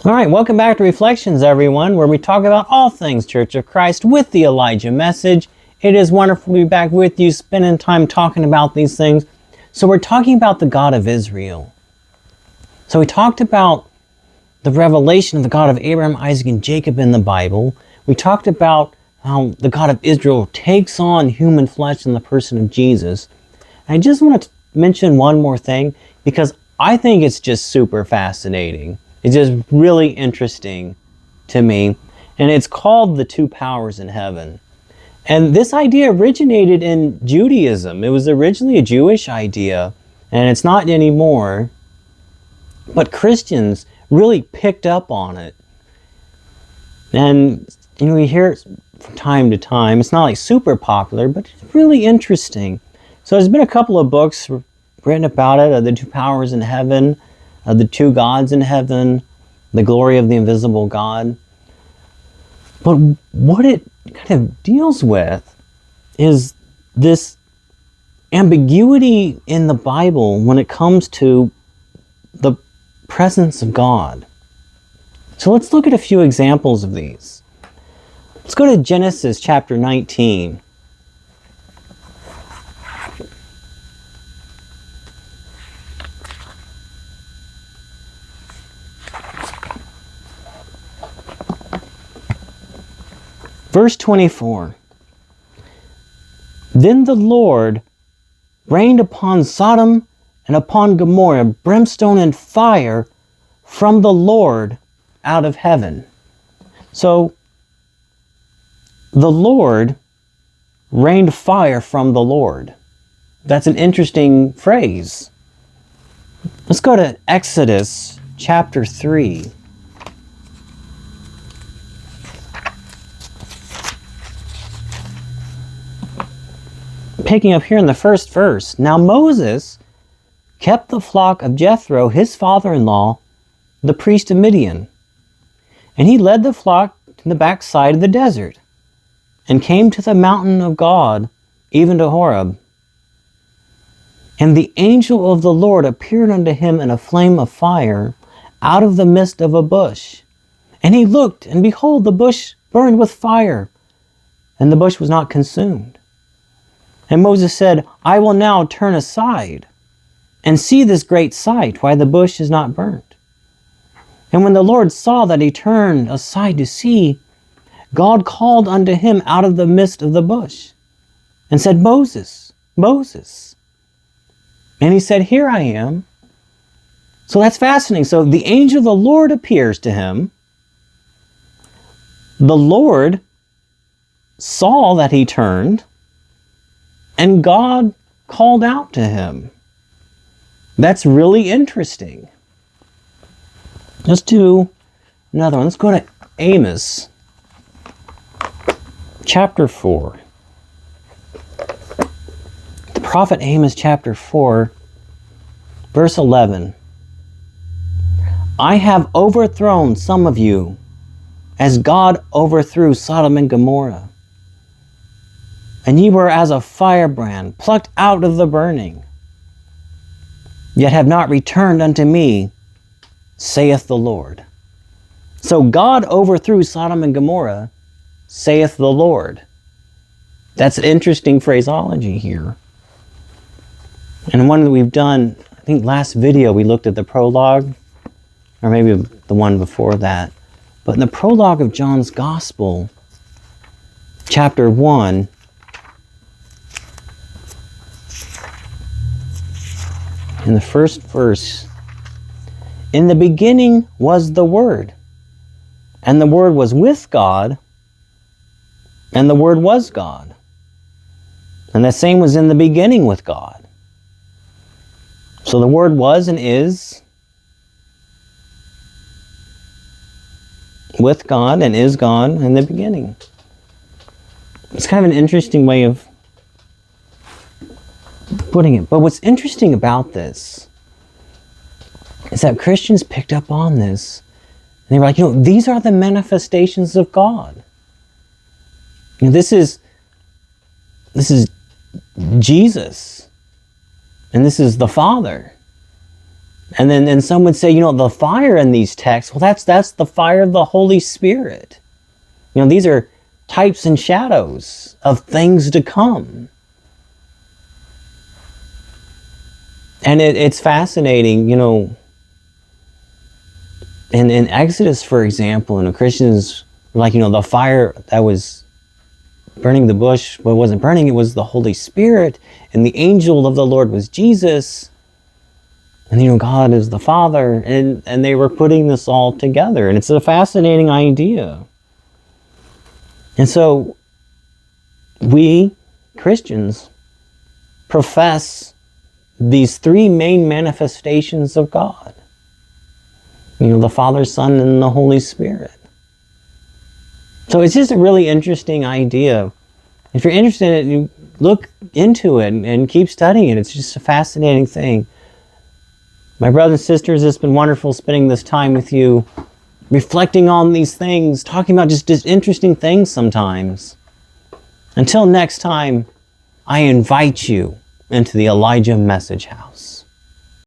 All right, welcome back to Reflections, everyone, where we talk about all things Church of Christ with the Elijah Message. It is wonderful to be back with you, spending time talking about these things. So we're talking about the God of Israel. So we talked about the revelation of the God of Abraham, Isaac, and Jacob in the Bible. We talked about how the God of Israel takes on human flesh in the person of Jesus. And I just want to mention one more thing, because I think it's just super fascinating. It's just really interesting to me. And it's called the two powers in heaven. And this idea originated in Judaism. It was originally a Jewish idea, and it's not anymore. But Christians really picked up on it. And we hear it from time to time. It's not like super popular, but it's really interesting. So there's been a couple of books written about it, the two powers in heaven, the two gods in heaven, the glory of the invisible God. But what it kind of deals with is this ambiguity in the Bible when it comes to the presence of God. So let's look at a few examples of these. Let's go to Genesis chapter 19. Verse 24. Then the Lord rained upon Sodom and upon Gomorrah brimstone and fire from the Lord out of heaven. So the Lord rained fire from the Lord. That's an interesting phrase. Let's go to Exodus chapter 3. Picking up here in the first verse. Now Moses kept the flock of Jethro, his father-in-law, the priest of Midian. And he led the flock to the backside of the desert, and came to the mountain of God, even to Horeb. And the angel of the Lord appeared unto him in a flame of fire, out of the midst of a bush. And he looked, and behold, the bush burned with fire, and the bush was not consumed. And Moses said, I will now turn aside, and see this great sight, why the bush is not burnt. And when the Lord saw that he turned aside to see, God called unto him out of the midst of the bush, and said, Moses, Moses. And he said, Here I am. So that's fascinating. So the angel of the Lord appears to him. The Lord saw that he turned, and God called out to him. That's really interesting. Let's do another one. Let's go to Amos chapter 4. The prophet Amos chapter 4, verse 11. I have overthrown some of you, as God overthrew Sodom and Gomorrah. And ye were as a firebrand plucked out of the burning, yet have not returned unto me, saith the Lord. So God overthrew Sodom and Gomorrah, saith the Lord. That's an interesting phraseology here. And one that we've done, I think last video we looked at the prologue, or maybe the one before that. But in the prologue of John's Gospel, chapter 1, in the first verse, in the beginning was the Word, and the Word was with God, and the Word was God. And the same was in the beginning with God. So the Word was and is with God and is God in the beginning. It's kind of an interesting way of putting it. But what's interesting about this is that Christians picked up on this. And they were like, these are the manifestations of God. This is Jesus. And this is the Father. And then some would say, the fire in these texts, well, that's the fire of the Holy Spirit. These are types and shadows of things to come. And it's fascinating, in Exodus, for example, Christians were like, the fire that was burning the bush, but it wasn't burning, it was the Holy Spirit, and the angel of the Lord was Jesus, and God is the Father, and they were putting this all together, and it's a fascinating idea. And so we Christians profess these three main manifestations of God. The Father, Son, and the Holy Spirit. So it's just a really interesting idea. If you're interested in it, you look into it and keep studying it. It's just a fascinating thing. My brothers and sisters, it's been wonderful spending this time with you, reflecting on these things, talking about just interesting things sometimes. Until next time, I invite you into the Elijah Message House.